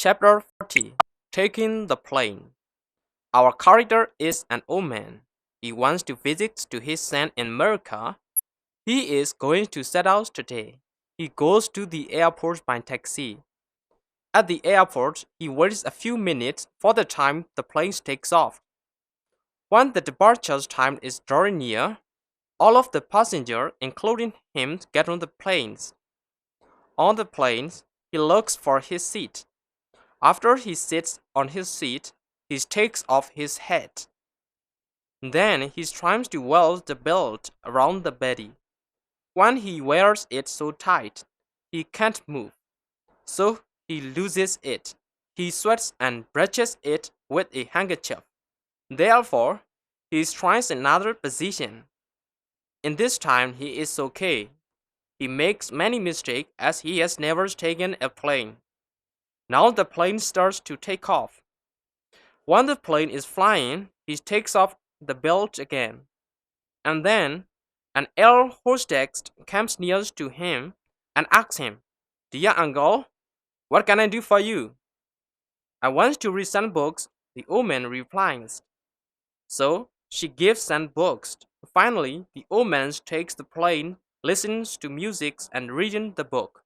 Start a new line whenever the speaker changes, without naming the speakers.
Chapter 40 Taking the Plane. Our character is an old man. He wants to visit to his son in America. He is going to set out today. He goes to the airport by taxi. At the airport, he waits a few minutes for the time the plane takes off. When the departure time is drawing near, all of the passengers, including him, get on the planes. On the planes, he looks for his seat. After he sits on his seat, he takes off his hat. Then he tries to weld the belt around the body. When he wears it so tight, he can't move. So he loses it. He sweats and brushes it with a handkerchief. Therefore, he tries another position. In this time, he is okay. He makes many mistakes as he has never taken a plane. Now the plane starts to take off. When the plane is flying, he takes off the belt again. And then an air hostess comes near to him and asks him, "Dear uncle, what can I do for you?" "I want to read some books," the old man replies. So she gives some books. Finally, the old man takes the plane, listens to music and reading the book.